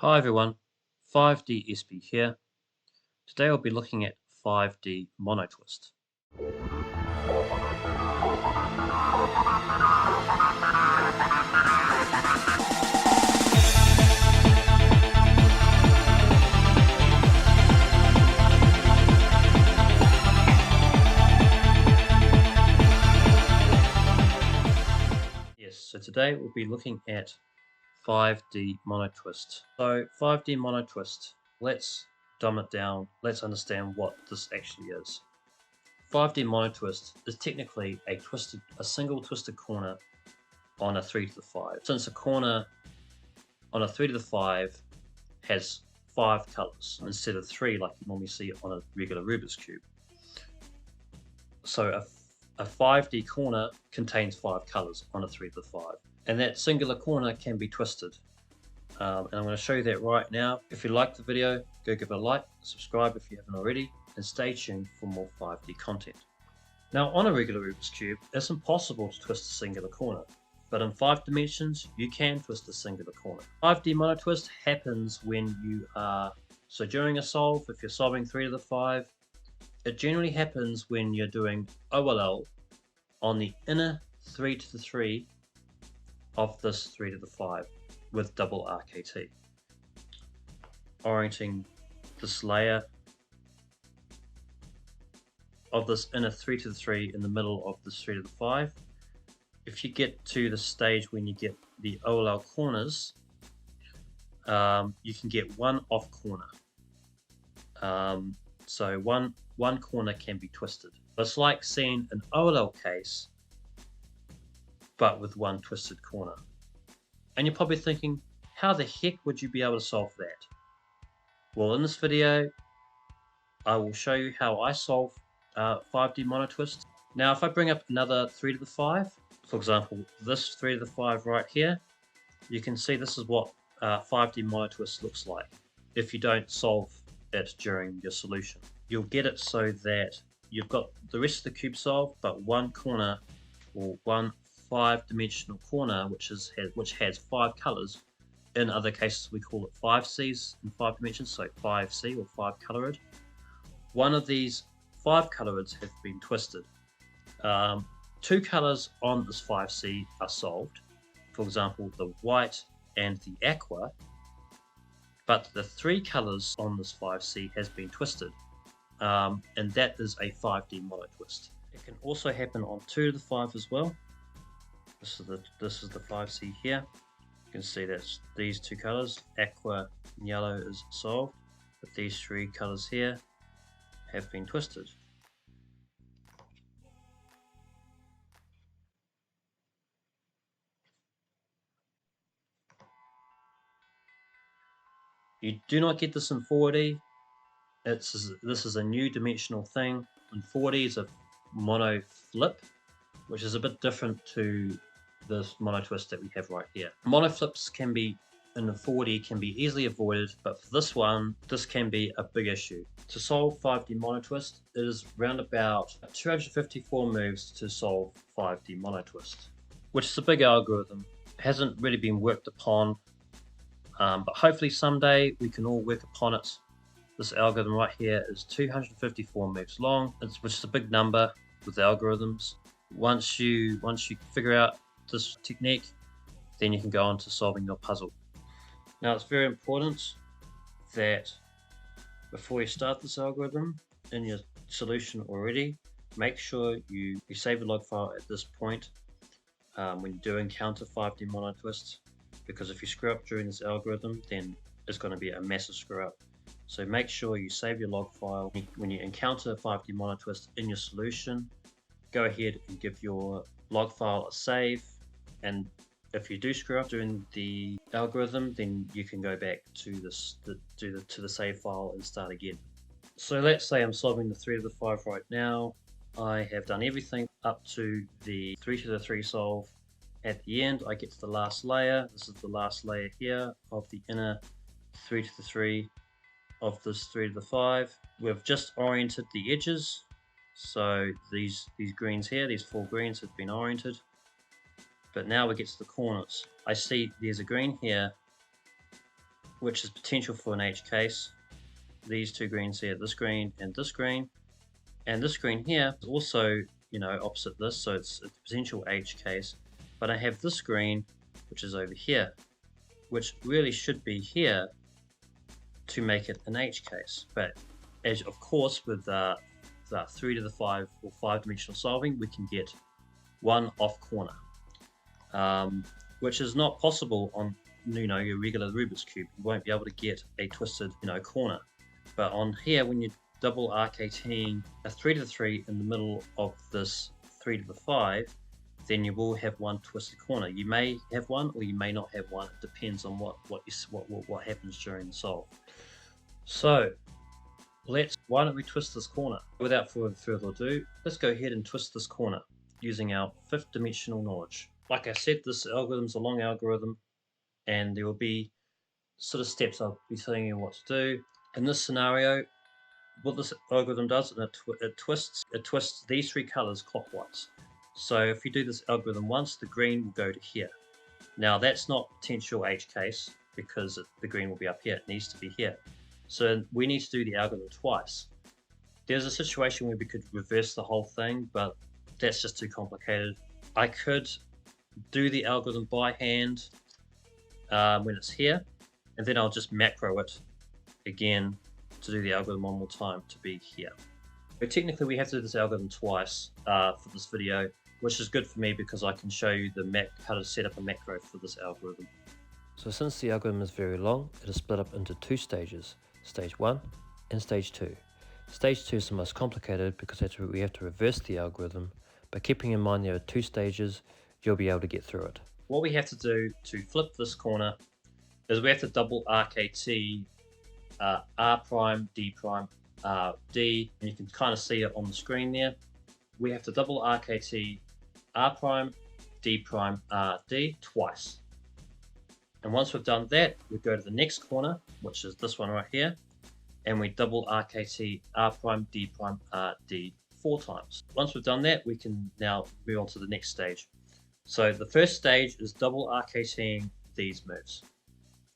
Hi everyone, 5D SB here. Today I'll be looking at 5D monotwist. Yes, so today we'll be looking at 5D monotwist. So 5D monotwist, let's dumb it down, let's understand what this actually is. 5D monotwist is technically a single twisted corner on a 3 to the 5. Since a corner on a 3 to the 5 has 5 colors instead of 3 like you normally see on a regular Rubik's Cube. So a 5D corner contains 5 colors on a 3 to the 5. And that singular corner can be twisted. And I'm going to show you that right now. If you like the video, go give it a like, subscribe if you haven't already, and stay tuned for more 5D content. Now on a regular Rubik's Cube, it's impossible to twist a singular corner. But in 5 dimensions, you can twist a singular corner. 5D monotwist happens when you are, so during a solve, if you're solving 3 to the 5, it generally happens when you're doing OLL on the inner 3 to the 3 of this 3 to the 5 with double RKT. Orienting this layer of this inner 3 to the 3 in the middle of this 3 to the 5. If you get to the stage when you get the OLL corners, you can get one off corner. So one corner can be twisted. It's like seeing an OLL case, but with one twisted corner. And you're probably thinking, how the heck would you be able to solve that? Well, in this video, I will show you how I solve 5D monotwist. Now, if I bring up another 3 to the 5, for example, this 3 to the 5 right here, you can see this is what 5D monotwist looks like if you don't solve it during your solution. You'll get it so that you've got the rest of the cube solved, but one corner or one 5-dimensional corner which has 5 colors. In other cases we call it 5Cs in 5 dimensions, so 5C or 5 colored. One of these 5 coloreds have been twisted. 2 colors on this 5C are solved, for example the white and the aqua, but the 3 colors on this 5C has been twisted, and that is a 5D monotwist. It can also happen on 2 to the 5 as well. This is the 5C here. You can see that these 2 colors, aqua and yellow, is solved, but these 3 colors here have been twisted. You do not get this in 4D. This is a new dimensional thing. In 4D is a mono flip, which is a bit different to this monotwist that we have right here. Mono flips can be, in the 4D, can be easily avoided, but for this one, this can be a big issue. To solve 5D monotwist, it is around about 254 moves to solve 5D monotwist, which is a big algorithm. It hasn't really been worked upon, but hopefully someday we can all work upon it. This algorithm right here is 254 moves long, which is a big number with algorithms. Once you figure out this technique, then you can go on to solving your puzzle. Now it's very important that before you start this algorithm in your solution already, make sure you save your log file at this point when you do encounter 5D monotwist, because if you screw up during this algorithm, then it's going to be a massive screw up. So make sure you save your log file. When you encounter 5D monotwist in your solution, go ahead and give your log file a save, and if you do screw up during the algorithm, then you can go back to the save file and start again. So let's say I'm solving the 3 to the 5 right now. I have done everything up to the 3 to the 3 solve. At the end, I get to the last layer. This is the last layer here of the inner 3 to the 3 of this 3 to the 5. We've just oriented the edges. So these greens here, these 4 greens have been oriented. But now we get to the corners. I see there's a green here which is potential for an H case. These two greens here, this green and this green. And this green here is also, opposite this, so it's a potential H case. But I have this green, which is over here, which really should be here to make it an H case. But as of course, with the 3 to the 5 or 5-dimensional solving, we can get one off corner, which is not possible on your regular Rubik's Cube. You won't be able to get a twisted corner. But on here, when you double arcating a 3 to the 3 in the middle of this 3 to the 5, then you will have one twisted corner. You may have one or you may not have one. It depends on what happens during the solve. So why don't we twist this corner? Without further ado, let's go ahead and twist this corner using our 5th dimensional knowledge. Like I said, this algorithm's a long algorithm, and there will be sort of steps I'll be telling you what to do. In this scenario, what this algorithm does, it twists these 3 colors clockwise. So if you do this algorithm once, the green will go to here. Now that's not potential H case because the green will be up here. It needs to be here. So we need to do the algorithm twice. There's a situation where we could reverse the whole thing, but that's just too complicated. I could do the algorithm by hand when it's here, and then I'll just macro it again to do the algorithm one more time to be here. But technically we have to do this algorithm twice for this video, which is good for me because I can show you how to set up a macro for this algorithm. So since the algorithm is very long, it is split up into 2 stages, stage 1 and stage 2. Stage 2 is the most complicated because we have to reverse the algorithm, but keeping in mind there are 2 stages, you'll be able to get through it. What we have to do to flip this corner is we have to double RKT R prime, D prime, D, and you can kind of see it on the screen there. We have to double RKT R prime, D prime, D twice. And once we've done that, we go to the next corner, which is this one right here, and we double RKT R prime, D prime, D 4 times. Once we've done that, we can now move on to the next stage. So the first stage is double RKTing these moves.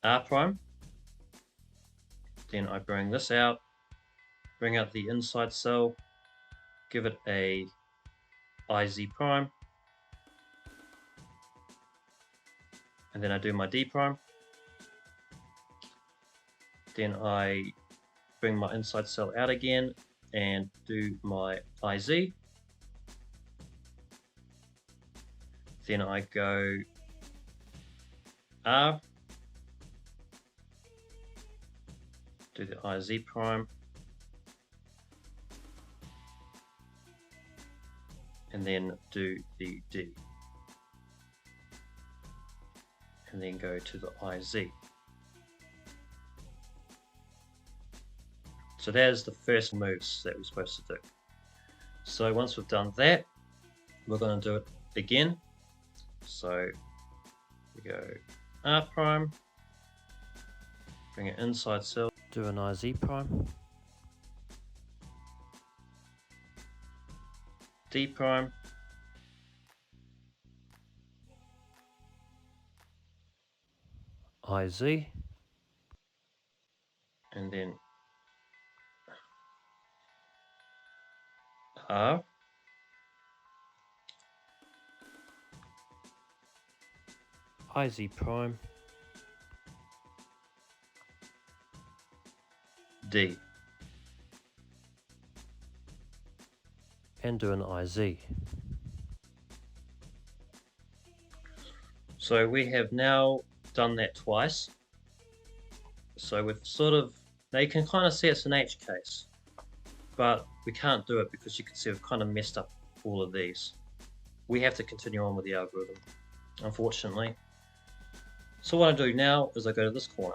R prime, then I bring this out, bring out the inside cell, give it a IZ prime, and then I do my D prime. Then I bring my inside cell out again and do my IZ. Then I go R, do the IZ prime, and then do the D, and then go to the IZ. So there's the first moves that we're supposed to do. So once we've done that, we're going to do it again. So we go R prime, bring it inside cell, do an IZ prime, D prime, IZ, and then R, IZ prime, D, and do an IZ. So we have now done that twice. So we've now you can kind of see it's an H case, but we can't do it because you can see we've kind of messed up all of these. We have to continue on with the algorithm, unfortunately. So what I do now is I go to this corner.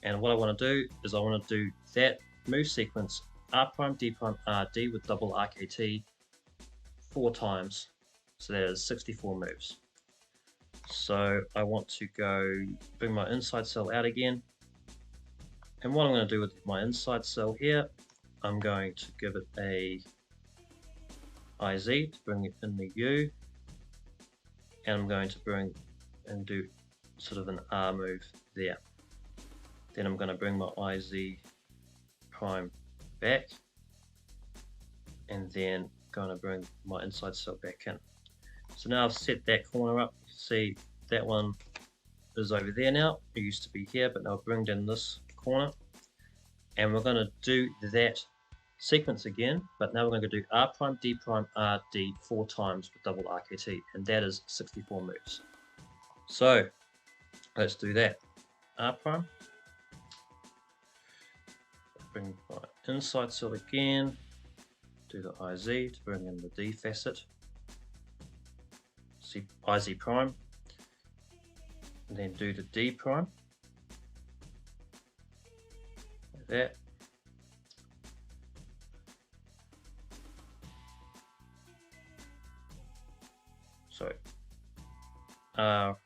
And what I want to do is I want to do that move sequence R prime, D prime, R, D with double RKT 4 times. So that is 64 moves. So I want to go bring my inside cell out again. And what I'm going to do with my inside cell here, I'm going to give it a IZ to bring it in the U. And I'm going to bring and do sort of an R move there. Then I'm going to bring my IZ prime back, and then going to bring my inside cell back in. So now I've set that corner up. You can see that one is over there now. It used to be here, but now I'll bring down this corner, and we're going to do that sequence again, but now we're going to do R prime, D prime, R, D 4 times with double RKT, and that is 64 moves. So let's do that. R prime, bring my inside cell again, do the IZ to bring in the D facet, see IZ prime, and then do the D prime, like that. So R,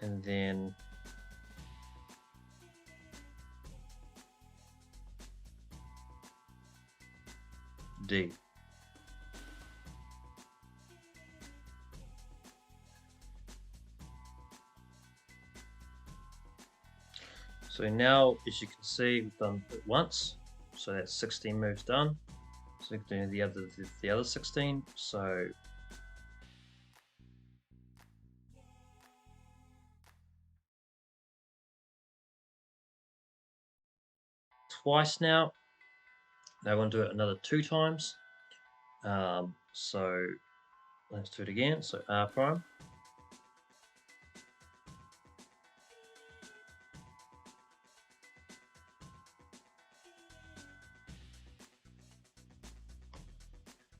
and then D. So now, as you can see, we've done it once, so that's 16 moves done. So we can do the other 16. So twice now. Now I want to do it another 2 times. So let's do it again. So R prime.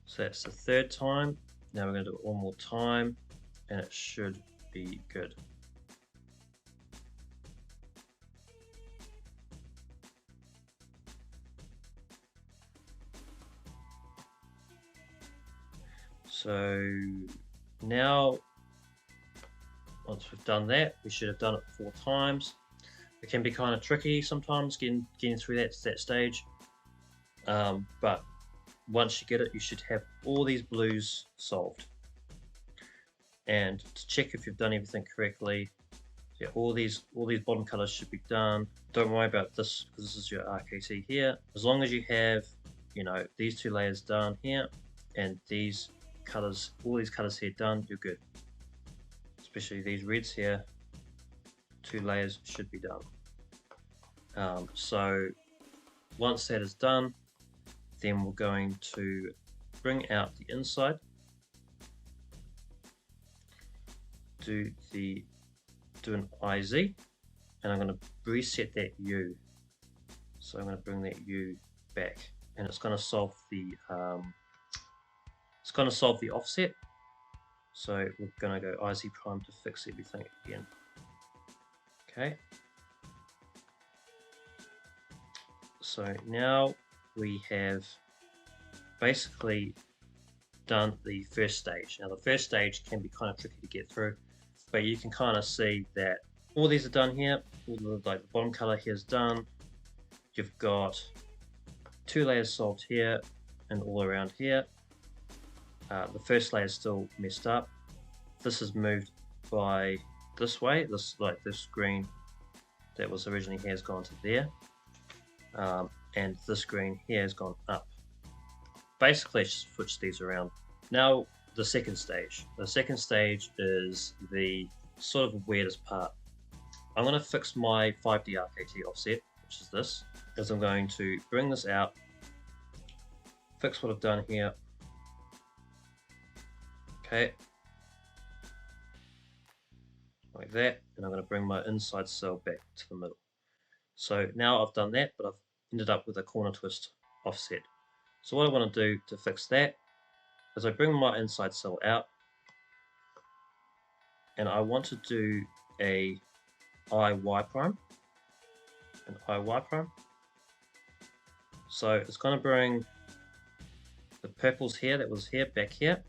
So that's the 3rd time. Now we're going to do it one more time, and it should be good. So now, once we've done that, we should have done it 4 times. It can be kind of tricky sometimes getting through that stage, but once you get it, you should have all these blues solved. And to check if you've done everything correctly, yeah, all these bottom colors should be done. Don't worry about this because this is your RKT here. As long as you have, these 2 layers done here, and these colors, all these colors here done, you're good. Especially these reds here, 2 layers should be done. So once that is done, then we're going to bring out the inside, do an IZ, and I'm going to reset that U. So I'm going to bring that U back, and it's going to solve the offset. So we're going to go IZ prime to fix everything again. Okay. So now we have basically done the first stage. Now the first stage can be kind of tricky to get through, but you can kind of see that all these are done here. All the bottom color here is done. You've got 2 layers solved here and all around here. The first layer is still messed up. This is moved by this way. This green that was originally here has gone to there, and this green here has gone up. Basically, just switch these around. Now the second stage. The second stage is the sort of weirdest part. I'm going to fix my 5D RKT offset, which is this, as I'm going to bring this out, fix what I've done here. Okay, like that, and I'm going to bring my inside cell back to the middle. So now I've done that, but I've ended up with a corner twist offset. So what I want to do to fix that is I bring my inside cell out, and I want to do a IY prime, an IY prime. So it's going to bring the purples here that was here back here.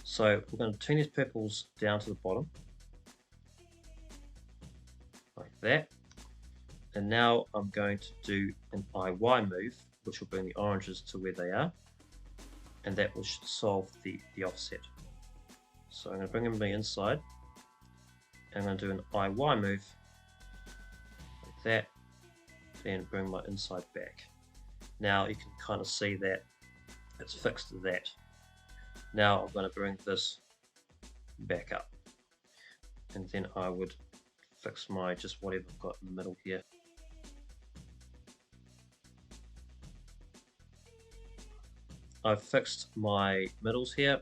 So we're going to turn these purples down to the bottom, like that. And now I'm going to do an IY move, which will bring the oranges to where they are, and that will solve the offset. So I'm going to bring them inside, and I'm going to do an IY move, that, then bring my inside back. Now you can kind of see that it's fixed to that. Now I'm going to bring this back up, and then I would fix my just whatever I've got in the middle here. I've fixed my middles here,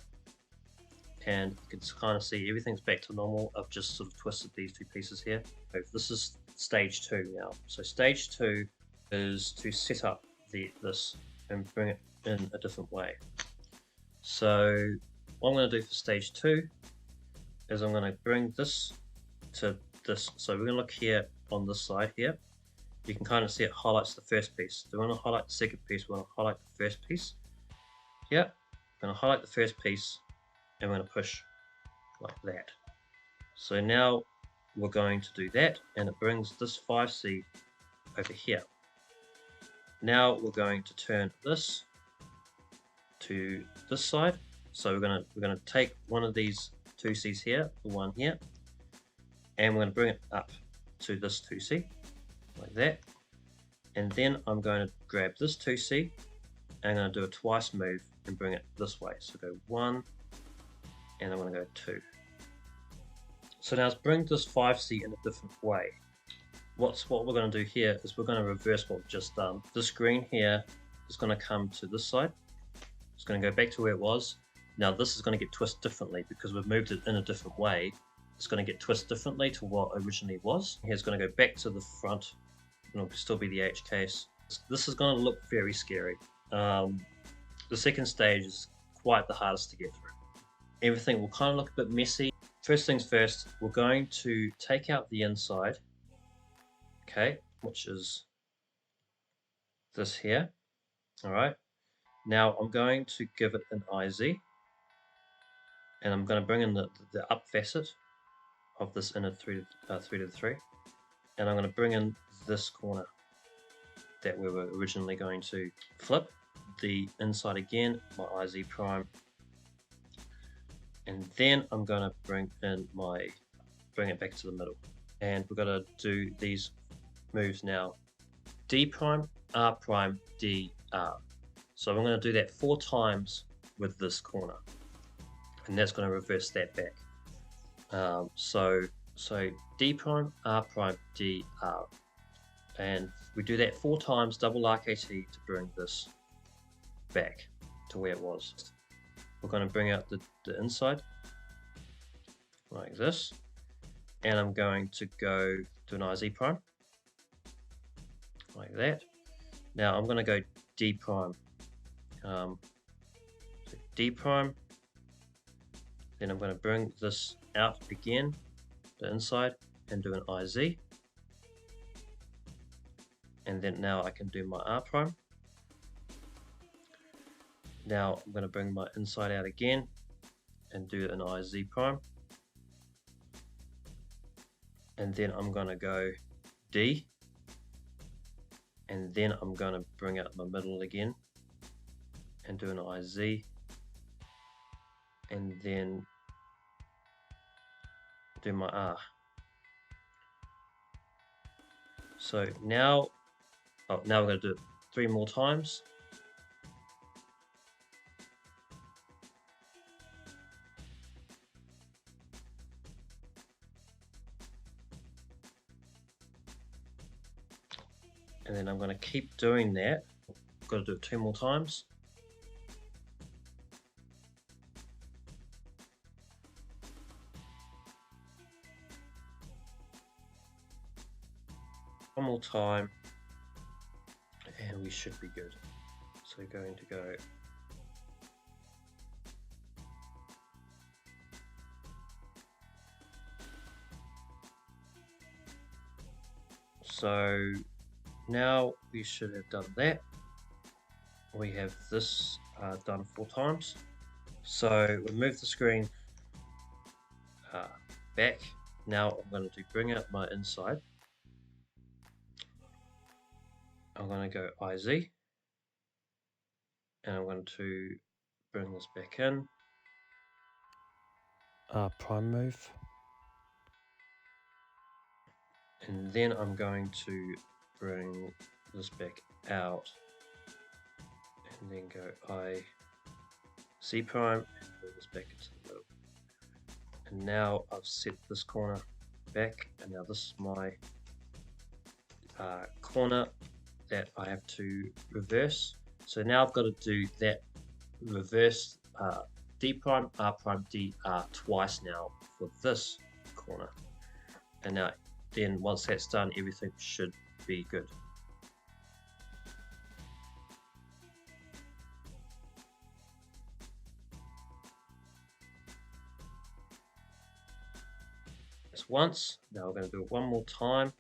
and you can kind of see everything's back to normal. I've just sort of twisted these two pieces here. So this is stage 2 now. So stage 2 is to set up this and bring it in a different way. So what I'm going to do for stage 2 is I'm going to bring this to this. So we're going to look here on this side here. You can kind of see it highlights the first piece. So we want to highlight the second piece, we want to highlight the first piece. Yeah, I'm going to highlight the first piece, and we're going to push like that. So now we're going to do that, and it brings this 5C over here. Now we're going to turn this to this side. So we're going to take one of these 2Cs here, the one here, and we're going to bring it up to this 2C like that. And then I'm going to grab this 2C and I'm going to do a twice move and bring it this way. So go 1, and I'm going to go 2. So now let's bring this 5C in a different way. What we're going to do here is we're going to reverse what we've just done. This green here is going to come to this side. It's going to go back to where it was. Now this is going to get twisted differently because we've moved it in a different way. It's going to get twisted differently to what originally was. Here's going to go back to the front, and it'll still be the H case. This is going to look very scary. The second stage is quite the hardest to get through. Everything will kind of look a bit messy. First things first, we're going to take out the inside, okay, which is this here. All right. Now I'm going to give it an IZ, and I'm going to bring in the up facet of this inner 3 to the 3, and I'm going to bring in this corner that we were originally going to flip. The inside again, my IZ prime, and then I'm going to bring it back to the middle, and we're going to do these moves now: D prime, R prime, D, R. So I'm going to do that 4 times with this corner, and that's going to reverse that back. So D prime, R prime, D, R, and we do that 4 times, double RKT to bring this back to where it was. We're going to bring out the inside like this, and I'm going to go to an IZ prime like that. Now I'm going to go D prime, so D prime, then I'm going to bring this out again, the inside, and do an IZ, and then now I can do my R prime. Now I'm going to bring my inside out again and do an IZ prime, and then I'm going to go D, and then I'm going to bring out my middle again and do an IZ, and then do my R. So now we're going to do it 3 more times. And then I'm going to keep doing that. I've got to do it 2 more times. One more time, and we should be good. So we're going to go so now we should have done that. We have this done 4 times. So we move the screen back. Now I'm going to bring out my inside. I'm going to go IZ, and I'm going to bring this back in. Prime move. And then I'm going to bring this back out and then go I C prime and bring this back into the middle. And now I've set this corner back, and now this is my corner that I have to reverse. So now I've got to do that reverse D prime, R prime, D, R twice now for this corner. And now then once that's done, everything should be good. That's once. Now we're going to do it one more time.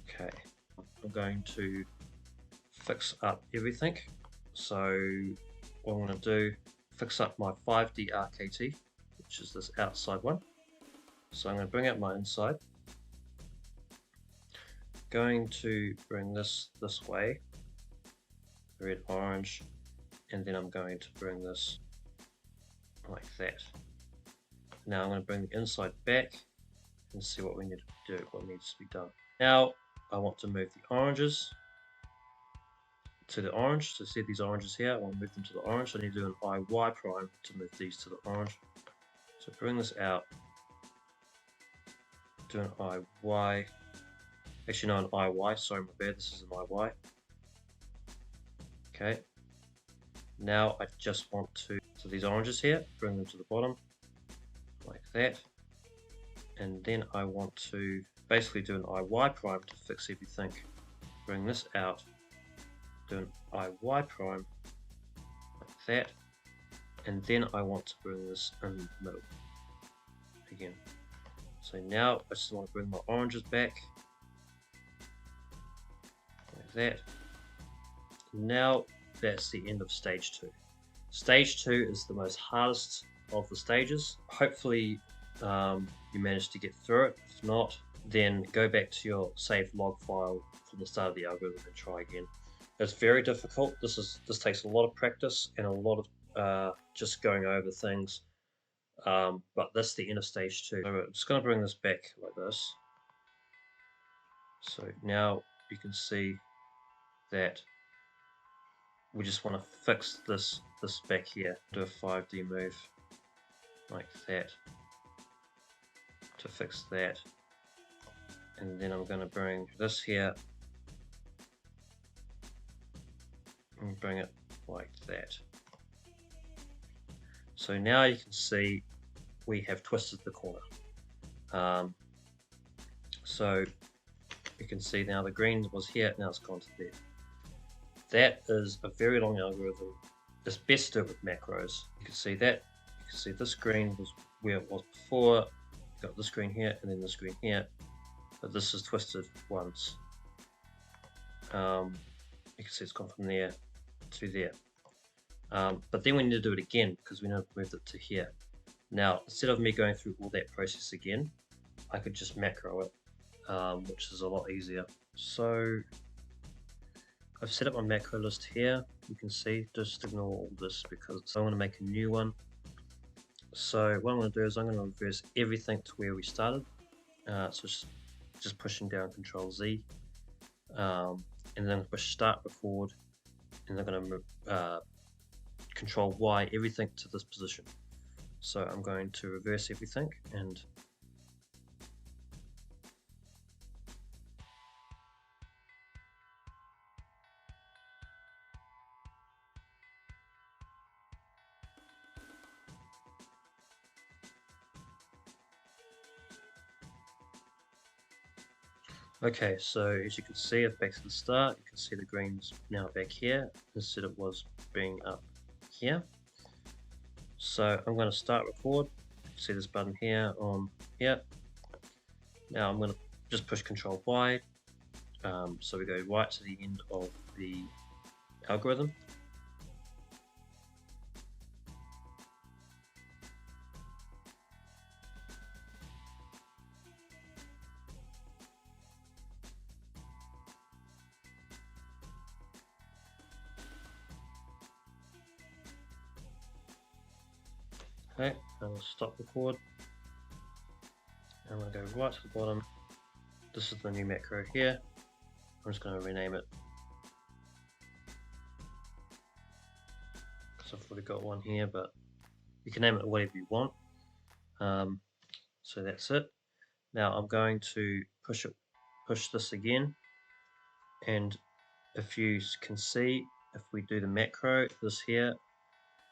Okay, I'm going to fix up everything. So what I'm going to do, fix up my 5D RKT, which is this outside one. So I'm going to bring out my inside. Going to bring this way, red, orange, and then I'm going to bring this like that. Now I'm going to bring the inside back and see what we need to do, what needs to be done. Now I want to move the oranges to the orange. So see these oranges here, I want to move them to the orange. So I need to do an IY prime to move these to the orange. So bring this out, do an IY, actually no, an IY, sorry my bad, this is an IY. Okay, now I just want to, so these oranges here, bring them to the bottom, like that. And then I want to basically do an IY prime to fix everything. Bring this out, do an IY prime, like that. And then I want to bring this in the middle again. So now I just want to bring my oranges back, like that. Now that's the end of stage 2. Stage 2 is the most hardest of the stages. Hopefully you managed to get through it. If not, then go back to your saved log file from the start of the algorithm and try again. It's very difficult. This takes a lot of practice and a lot of just going over things. But that's the end of stage 2. So I'm just going to bring this back like this. So now you can see that we just want to fix this back here. Do a 5D move like that to fix that. And then I'm going to bring this here and bring it like that. So now you can see we have twisted the corner. So you can see now the green was here, now it's gone to there. That is a very long algorithm. It's best to do it with macros. You can see that. You can see this green was where it was before. You got this green here and then this green here. But this is twisted once. You can see it's gone from there to there. But then we need to do it again because we need to move it to here. Now, instead of me going through all that process again, I could just macro it, which is a lot easier. So I've set up my macro list here. You can see, just ignore all this because I want to make a new one. So what I'm going to do is I'm going to reverse everything to where we started. So just pushing down Control Z, and then push Start Record, and I'm going to Control Y everything to this position. So I'm going to reverse everything and okay, so as you can see, back to the start, you can see the green's now back here instead of was being up here. So I'm going to start record. You can see this button here on here. Now I'm going to just push Control Y. So we go right to the end of the algorithm. Okay, I'll stop record. I'm going to go right to the bottom. This is the new macro here. I'm just going to rename it because I've already got one here, but you can name it whatever you want. So that's it. Now I'm going to push this again, and if you can see, if we do the macro, this here,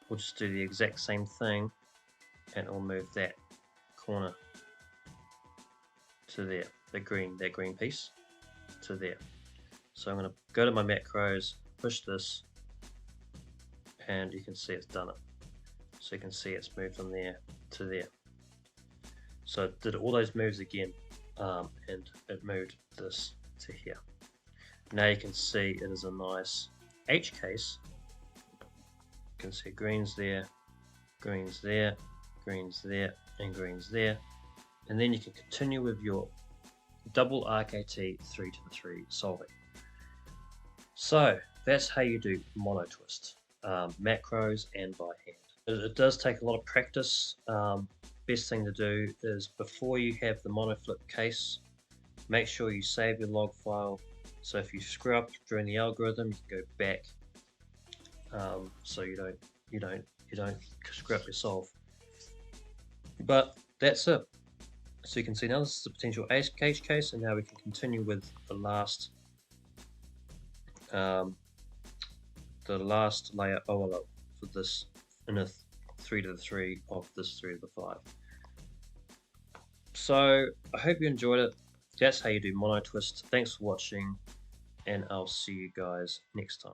we'll just do the exact same thing, and it'll move that corner to there, that green piece to there. So I'm going to go to my macros, push this, and you can see it's done it. So you can see it's moved from there to there. So it did all those moves again, and it moved this to here. Now you can see it is a nice H case. You can see greens there, greens there, greens there, and greens there. And then you can continue with your double RKT 3 to the 3 solving. So that's how you do monotwist, macros and by hand. It does take a lot of practice. Best thing to do is before you have the monoflip case, make sure you save your log file. So if you screw up during the algorithm, you can go back, so you don't screw up your solve. But that's it. So you can see now this is a potential H case, and now we can continue with the last layer OLO for this in a 3 to the 3 of this 3 to the 5. So I hope you enjoyed it. That's how you do monotwist. Thanks for watching, and I'll see you guys next time.